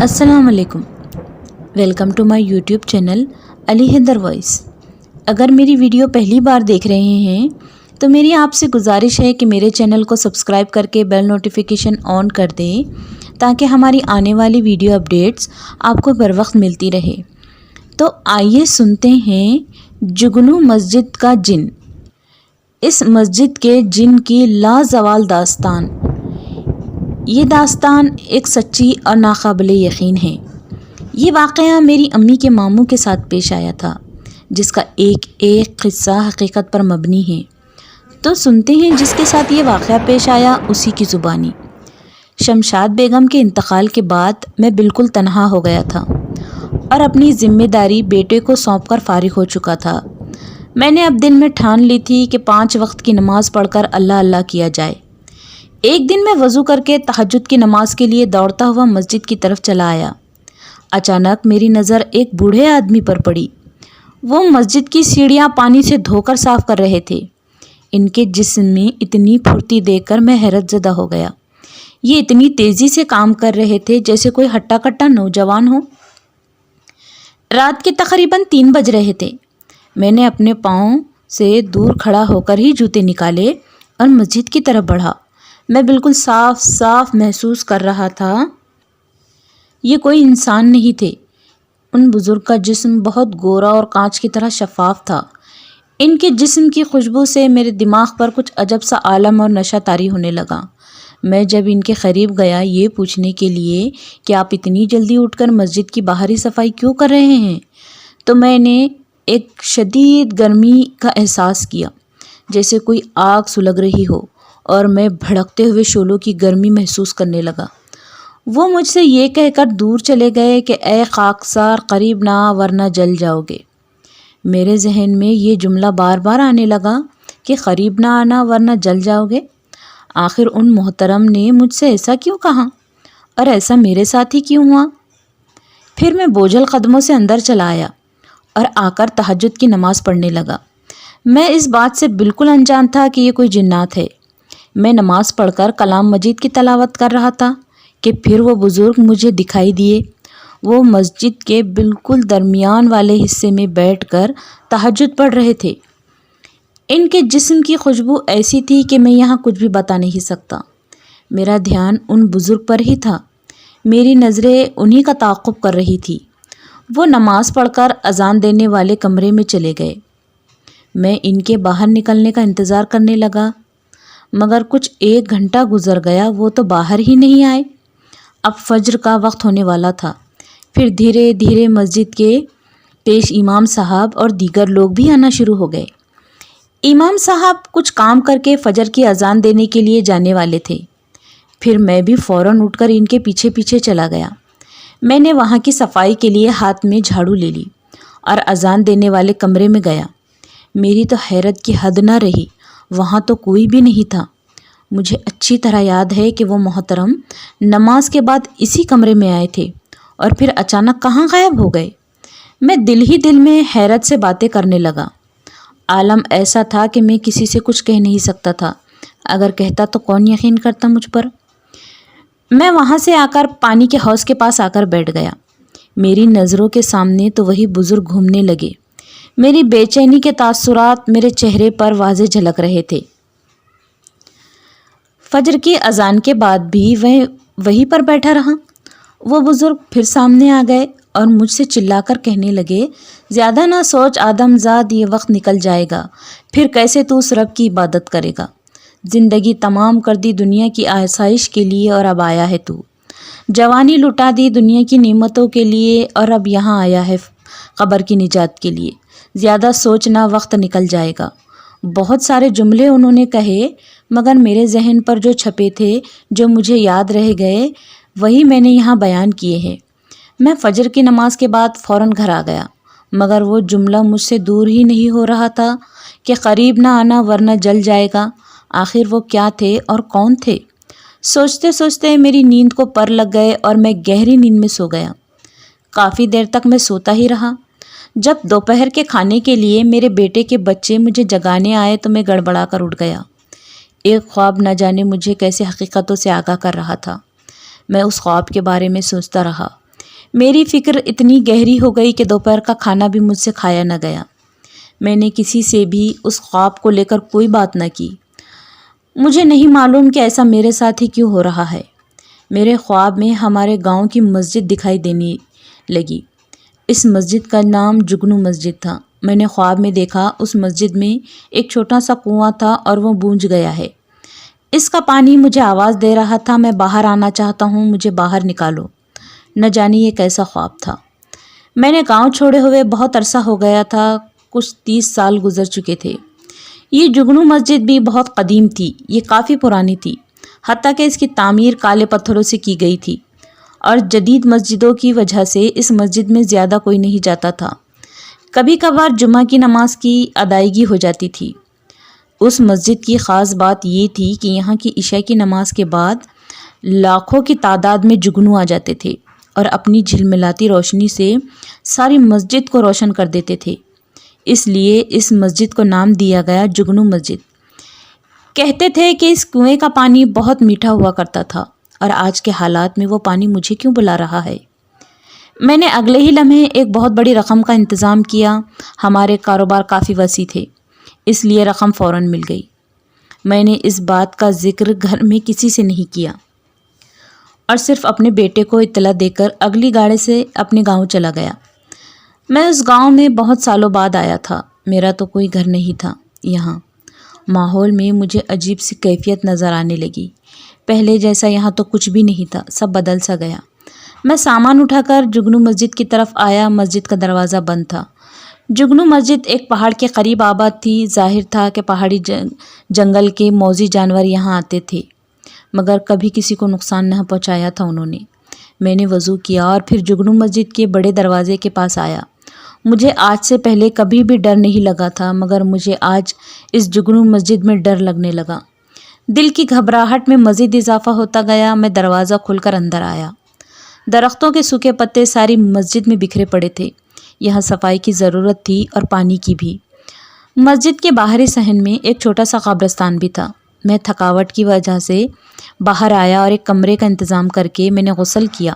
السلام علیکم، welcome to my YouTube channel Ali Haider voice. اگر میری ویڈیو پہلی بار دیکھ رہے ہیں تو میری آپ سے گزارش ہے کہ میرے چینل کو سبسکرائب کر کے بیل نوٹیفیکیشن آن کر دیں تاکہ ہماری آنے والی ویڈیو اپڈیٹس آپ کو بر وقت ملتی رہے۔ تو آئیے سنتے ہیں جگنو مسجد کا جن، اس مسجد کے جن کی لازوال داستان۔ یہ داستان ایک سچی اور ناقابل یقین ہے۔ یہ واقعہ میری امی کے ماموں کے ساتھ پیش آیا تھا، جس کا ایک ایک قصہ حقیقت پر مبنی ہے۔ تو سنتے ہیں جس کے ساتھ یہ واقعہ پیش آیا اسی کی زبانی۔ شمشاد بیگم کے انتقال کے بعد میں بالکل تنہا ہو گیا تھا اور اپنی ذمہ داری بیٹے کو سونپ کر فارغ ہو چکا تھا۔ میں نے اب دل میں ٹھان لی تھی کہ 5 وقت کی نماز پڑھ کر اللہ اللہ کیا جائے۔ ایک دن میں وضو کر کے تہجد کی نماز کے لیے دوڑتا ہوا مسجد کی طرف چلا آیا۔ اچانک میری نظر ایک بوڑھے آدمی پر پڑی۔ وہ مسجد کی سیڑھیاں پانی سے دھو کر صاف کر رہے تھے۔ ان کے جسم میں اتنی پھرتی دیکھ کر میں حیرت زدہ ہو گیا۔ یہ اتنی تیزی سے کام کر رہے تھے جیسے کوئی ہٹا کٹا نوجوان ہو۔ رات کے تقریباً 3 بج رہے تھے۔ میں نے اپنے پاؤں سے دور کھڑا ہو کر ہی جوتے نکالے اور مسجد کی طرف بڑھا۔ میں بالکل صاف محسوس کر رہا تھا یہ کوئی انسان نہیں تھے۔ ان بزرگ کا جسم بہت گورا اور کانچ کی طرح شفاف تھا۔ ان کے جسم کی خوشبو سے میرے دماغ پر کچھ عجب سا عالم اور نشہ طاری ہونے لگا۔ میں جب ان کے قریب گیا یہ پوچھنے کے لیے کہ آپ اتنی جلدی اٹھ کر مسجد کی باہری صفائی کیوں کر رہے ہیں، تو میں نے ایک شدید گرمی کا احساس کیا، جیسے کوئی آگ سلگ رہی ہو، اور میں بھڑکتے ہوئے شعلوں کی گرمی محسوس کرنے لگا۔ وہ مجھ سے یہ کہہ کر دور چلے گئے کہ اے خاکسار قریب نہ آ ورنہ جل جاؤ گے۔ میرے ذہن میں یہ جملہ بار بار آنے لگا کہ قریب نہ آنا ورنہ جل جاؤ گے۔ آخر ان محترم نے مجھ سے ایسا کیوں کہا اور ایسا میرے ساتھ ہی کیوں ہوا؟ پھر میں بوجھل قدموں سے اندر چلا آیا اور آ کر تہجد کی نماز پڑھنے لگا۔ میں اس بات سے بالکل انجان تھا کہ یہ کوئی جنات ہے۔ میں نماز پڑھ کر کلام مجید کی تلاوت کر رہا تھا کہ پھر وہ بزرگ مجھے دکھائی دیے۔ وہ مسجد کے بالکل درمیان والے حصے میں بیٹھ کر تہجد پڑھ رہے تھے۔ ان کے جسم کی خوشبو ایسی تھی کہ میں یہاں کچھ بھی بتا نہیں سکتا۔ میرا دھیان ان بزرگ پر ہی تھا۔ میری نظریں انہی کا تعاقب کر رہی تھی۔ وہ نماز پڑھ کر اذان دینے والے کمرے میں چلے گئے۔ میں ان کے باہر نکلنے کا انتظار کرنے لگا، مگر کچھ 1 گھنٹہ گزر گیا، وہ تو باہر ہی نہیں آئے۔ اب فجر کا وقت ہونے والا تھا۔ پھر دھیرے دھیرے مسجد کے پیش امام صاحب اور دیگر لوگ بھی آنا شروع ہو گئے۔ امام صاحب کچھ کام کر کے فجر کی اذان دینے کے لیے جانے والے تھے۔ پھر میں بھی فوراً اٹھ کر ان کے پیچھے پیچھے چلا گیا۔ میں نے وہاں کی صفائی کے لیے ہاتھ میں جھاڑو لے لی اور اذان دینے والے کمرے میں گیا۔ میری تو حیرت کی حد نہ رہی، وہاں تو کوئی بھی نہیں تھا۔ مجھے اچھی طرح یاد ہے کہ وہ محترم نماز کے بعد اسی کمرے میں آئے تھے اور پھر اچانک کہاں غائب ہو گئے۔ میں دل ہی دل میں حیرت سے باتیں کرنے لگا۔ عالم ایسا تھا کہ میں کسی سے کچھ کہہ نہیں سکتا تھا۔ اگر کہتا تو کون یقین کرتا مجھ پر۔ میں وہاں سے آ کر پانی کے حوض کے پاس آ کر بیٹھ گیا۔ میری نظروں کے سامنے تو وہی بزرگ گھومنے لگے۔ میری بے چینی کے تاثرات میرے چہرے پر واضح جھلک رہے تھے۔ فجر کی اذان کے بعد بھی وہیں پر بیٹھا رہا۔ وہ بزرگ پھر سامنے آ گئے اور مجھ سے چلا کر کہنے لگے، زیادہ نہ سوچ آدم زاد، یہ وقت نکل جائے گا، پھر کیسے تو اس رب کی عبادت کرے گا؟ زندگی تمام کر دی دنیا کی آسائش کے لیے اور اب آیا ہے تو۔ جوانی لٹا دی دنیا کی نعمتوں کے لیے اور اب یہاں آیا ہے قبر کی نجات کے لیے۔ زیادہ سوچنا، وقت نکل جائے گا۔ بہت سارے جملے انہوں نے کہے، مگر میرے ذہن پر جو چھپے تھے، جو مجھے یاد رہ گئے، وہی میں نے یہاں بیان کیے ہیں۔ میں فجر کی نماز کے بعد فوراً گھر آ گیا، مگر وہ جملہ مجھ سے دور ہی نہیں ہو رہا تھا کہ قریب نہ آنا ورنہ جل جائے گا۔ آخر وہ کیا تھے اور کون تھے؟ سوچتے سوچتے میری نیند کو پر لگ گئے اور میں گہری نیند میں سو گیا۔ کافی دیر تک میں سوتا ہی رہا۔ جب دوپہر کے کھانے کے لیے میرے بیٹے کے بچے مجھے جگانے آئے تو میں گڑبڑا کر اٹھ گیا۔ ایک خواب نہ جانے مجھے کیسے حقیقتوں سے آگاہ کر رہا تھا۔ میں اس خواب کے بارے میں سوچتا رہا۔ میری فکر اتنی گہری ہو گئی کہ دوپہر کا کھانا بھی مجھ سے کھایا نہ گیا۔ میں نے کسی سے بھی اس خواب کو لے کر کوئی بات نہ کی۔ مجھے نہیں معلوم کہ ایسا میرے ساتھ ہی کیوں ہو رہا ہے۔ میرے خواب میں ہمارے گاؤں کی مسجد دکھائی دینے لگی۔ اس مسجد کا نام جگنو مسجد تھا۔ میں نے خواب میں دیکھا اس مسجد میں ایک چھوٹا سا کنواں تھا اور وہ بونج گیا ہے۔ اس کا پانی مجھے آواز دے رہا تھا، میں باہر آنا چاہتا ہوں، مجھے باہر نکالو۔ نہ جانے یہ کیسا خواب تھا۔ میں نے گاؤں چھوڑے ہوئے بہت عرصہ ہو گیا تھا، کچھ 30 سال گزر چکے تھے۔ یہ جگنو مسجد بھی بہت قدیم تھی، یہ کافی پرانی تھی، حتیٰ کہ اس کی تعمیر کالے پتھروں سے کی گئی تھی، اور جدید مسجدوں کی وجہ سے اس مسجد میں زیادہ کوئی نہیں جاتا تھا۔ کبھی کبھار جمعہ کی نماز کی ادائیگی ہو جاتی تھی۔ اس مسجد کی خاص بات یہ تھی کہ یہاں کی عشاء کی نماز کے بعد لاکھوں کی تعداد میں جگنو آ جاتے تھے اور اپنی جھلملاتی روشنی سے ساری مسجد کو روشن کر دیتے تھے۔ اس لیے اس مسجد کو نام دیا گیا جگنو مسجد۔ کہتے تھے کہ اس کنویں کا پانی بہت میٹھا ہوا کرتا تھا، اور آج کے حالات میں وہ پانی مجھے کیوں بلا رہا ہے؟ میں نے اگلے ہی لمحے ایک بہت بڑی رقم کا انتظام کیا۔ ہمارے کاروبار کافی وسیع تھے، اس لیے رقم فوراً مل گئی۔ میں نے اس بات کا ذکر گھر میں کسی سے نہیں کیا اور صرف اپنے بیٹے کو اطلاع دے کر اگلی گاڑی سے اپنے گاؤں چلا گیا۔ میں اس گاؤں میں بہت سالوں بعد آیا تھا، میرا تو کوئی گھر نہیں تھا یہاں۔ ماحول میں مجھے عجیب سی کیفیت نظر آنے لگی۔ پہلے جیسا یہاں تو کچھ بھی نہیں تھا، سب بدل سا گیا۔ میں سامان اٹھا کر جگنو مسجد کی طرف آیا۔ مسجد کا دروازہ بند تھا۔ جگنو مسجد ایک پہاڑ کے قریب آباد تھی۔ ظاہر تھا کہ پہاڑی جنگل کے موذی جانور یہاں آتے تھے، مگر کبھی کسی کو نقصان نہ پہنچایا تھا انہوں نے۔ میں نے وضو کیا اور پھر جگنو مسجد کے بڑے دروازے کے پاس آیا۔ مجھے آج سے پہلے کبھی بھی ڈر نہیں لگا تھا، مگر مجھے آج اس جگنو مسجد میں ڈر لگنے لگا۔ دل کی گھبراہٹ میں مزید اضافہ ہوتا گیا۔ میں دروازہ کھول کر اندر آیا۔ درختوں کے سوکھے پتے ساری مسجد میں بکھرے پڑے تھے۔ یہاں صفائی کی ضرورت تھی اور پانی کی بھی۔ مسجد کے باہری صحن میں ایک چھوٹا سا قبرستان بھی تھا۔ میں تھکاوٹ کی وجہ سے باہر آیا اور ایک کمرے کا انتظام کر کے میں نے غسل کیا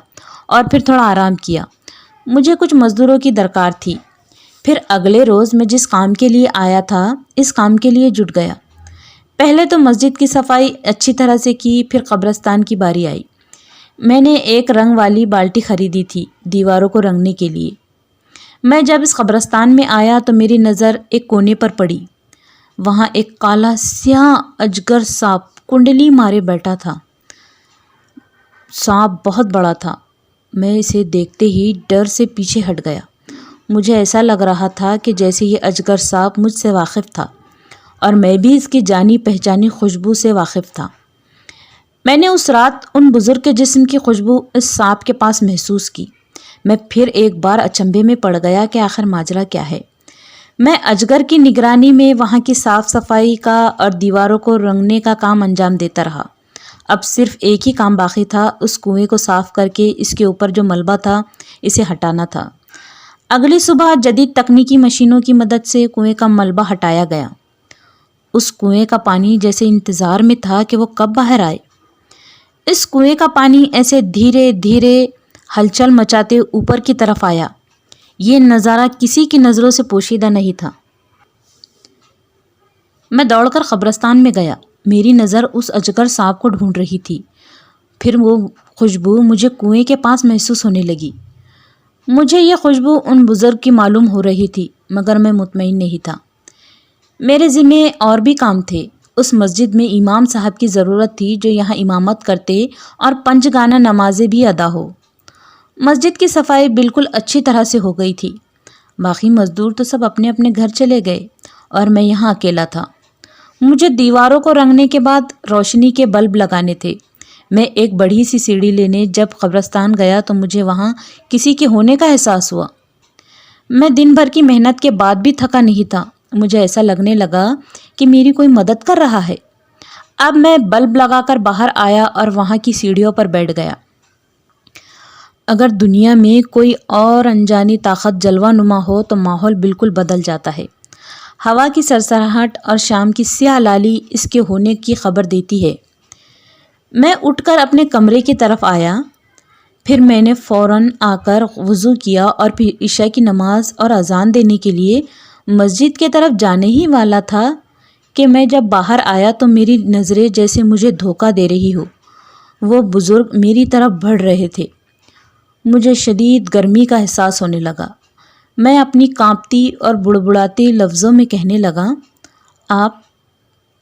اور پھر تھوڑا آرام کیا۔ مجھے کچھ مزدوروں کی درکار تھی۔ پھر اگلے روز میں جس کام کے لیے آیا تھا اس کام کے لیے جٹ گیا۔ پہلے تو مسجد کی صفائی اچھی طرح سے کی، پھر قبرستان کی باری آئی۔ میں نے ایک رنگ والی بالٹی خریدی تھی دیواروں کو رنگنے کے لیے۔ میں جب اس قبرستان میں آیا تو میری نظر ایک کونے پر پڑی۔ وہاں ایک کالا سیاہ اجگر سانپ کنڈلی مارے بیٹھا تھا۔ سانپ بہت بڑا تھا۔ میں اسے دیکھتے ہی ڈر سے پیچھے ہٹ گیا۔ مجھے ایسا لگ رہا تھا کہ جیسے یہ اجگر سانپ مجھ سے واقف تھا اور میں بھی اس کی جانی پہچانی خوشبو سے واقف تھا۔ میں نے اس رات ان بزرگ کے جسم کی خوشبو اس سانپ کے پاس محسوس کی۔ میں پھر ایک بار اچنبھے میں پڑ گیا کہ آخر ماجرا کیا ہے۔ میں اجگر کی نگرانی میں وہاں کی صاف صفائی کا اور دیواروں کو رنگنے کا کام انجام دیتا رہا۔ اب صرف ایک ہی کام باقی تھا، اس کنویں کو صاف کر کے اس کے اوپر جو ملبہ تھا اسے ہٹانا تھا۔ اگلی صبح جدید تکنیکی مشینوں کی مدد سے کنویں کا ملبہ ہٹایا گیا۔ اس کنویں کا پانی جیسے انتظار میں تھا کہ وہ کب باہر آئے۔ اس کنویں کا پانی ایسے دھیرے دھیرے ہلچل مچاتے اوپر کی طرف آیا۔ یہ نظارہ کسی کی نظروں سے پوشیدہ نہیں تھا۔ میں دوڑ کر قبرستان میں گیا۔ میری نظر اس اجگر سانپ کو ڈھونڈ رہی تھی۔ پھر وہ خوشبو مجھے کنویں کے پاس محسوس ہونے لگی۔ مجھے یہ خوشبو ان بزرگ کی معلوم ہو رہی تھی، مگر میں مطمئن نہیں تھا۔ میرے ذمے اور بھی کام تھے۔ اس مسجد میں امام صاحب کی ضرورت تھی جو یہاں امامت کرتے اور 5 گانا نمازیں بھی ادا ہو۔ مسجد کی صفائی بالکل اچھی طرح سے ہو گئی تھی۔ باقی مزدور تو سب اپنے اپنے گھر چلے گئے اور میں یہاں اکیلا تھا۔ مجھے دیواروں کو رنگنے کے بعد روشنی کے بلب لگانے تھے۔ میں ایک بڑی سی سیڑھی لینے جب قبرستان گیا تو مجھے وہاں کسی کے ہونے کا احساس ہوا۔ میں دن بھر کی محنت کے بعد بھی تھکا نہیں تھا۔ مجھے ایسا لگنے لگا کہ میری کوئی مدد کر رہا ہے۔ اب میں بلب لگا کر باہر آیا اور وہاں کی سیڑھیوں پر بیٹھ گیا۔ اگر دنیا میں کوئی اور انجانی طاقت جلوہ نما ہو تو ماحول بالکل بدل جاتا ہے۔ ہوا کی سرسراہٹ اور شام کی سیاہ لالی اس کے ہونے کی خبر دیتی ہے۔ میں اٹھ کر اپنے کمرے کی طرف آیا۔ پھر میں نے فوراً آ کر وضو کیا اور پھر عشاء کی نماز اور اذان دینے کے لیے مسجد کی طرف جانے ہی والا تھا کہ میں جب باہر آیا تو میری نظریں جیسے مجھے دھوکہ دے رہی ہو۔ وہ بزرگ میری طرف بڑھ رہے تھے۔ مجھے شدید گرمی کا احساس ہونے لگا۔ میں اپنی کانپتی اور بڑبڑاتے لفظوں میں کہنے لگا،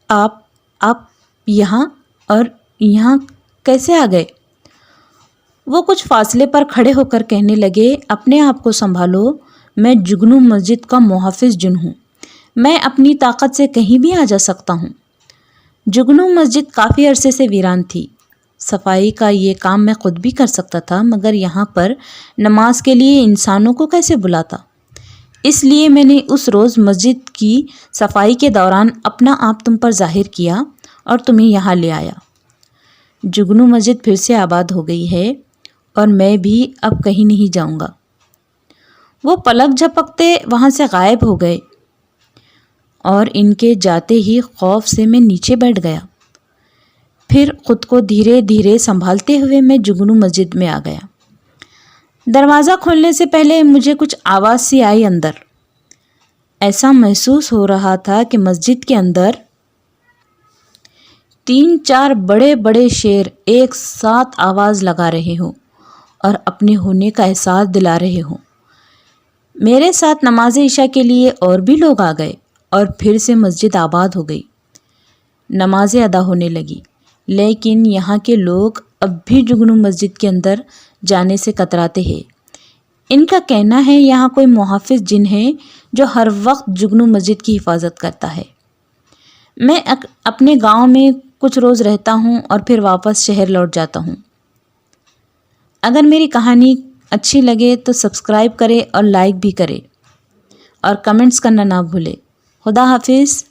آپ یہاں اور یہاں کیسے آ گئے؟ وہ کچھ فاصلے پر کھڑے ہو کر کہنے لگے، اپنے آپ کو سنبھالو، میں جگنو مسجد کا محافظ جن ہوں، میں اپنی طاقت سے کہیں بھی آ جا سکتا ہوں۔ جگنو مسجد کافی عرصے سے ویران تھی۔ صفائی کا یہ کام میں خود بھی کر سکتا تھا، مگر یہاں پر نماز کے لیے انسانوں کو کیسے بلاتا؟ اس لیے میں نے اس روز مسجد کی صفائی کے دوران اپنا آپ تم پر ظاہر کیا اور تمہیں یہاں لے آیا۔ جگنو مسجد پھر سے آباد ہو گئی ہے اور میں بھی اب کہیں نہیں جاؤں گا۔ وہ پلک جھپکتے وہاں سے غائب ہو گئے اور ان کے جاتے ہی خوف سے میں نیچے بیٹھ گیا۔ پھر خود کو دھیرے دھیرے سنبھالتے ہوئے میں جگنو مسجد میں آ گیا۔ دروازہ کھولنے سے پہلے مجھے کچھ آواز سی آئی اندر۔ ایسا محسوس ہو رہا تھا کہ مسجد کے اندر 3-4 بڑے بڑے شیر ایک ساتھ آواز لگا رہے ہوں اور اپنے ہونے کا احساس دلا رہے ہوں۔ میرے ساتھ نماز عشاء کے لیے اور بھی لوگ آ گئے اور پھر سے مسجد آباد ہو گئی۔ نمازیں ادا ہونے لگی، لیکن یہاں کے لوگ اب بھی جگنو مسجد کے اندر جانے سے کتراتے ہیں۔ ان کا کہنا ہے یہاں کوئی محافظ جن ہے جو ہر وقت جگنو مسجد کی حفاظت کرتا ہے۔ میں اپنے گاؤں میں کچھ روز رہتا ہوں اور پھر واپس شہر لوٹ جاتا ہوں۔ اگر میری کہانی اچھی لگے تو سبسکرائب کرے اور لائک بھی کرے اور کمنٹس کرنا نہ بھولے۔ خدا حافظ۔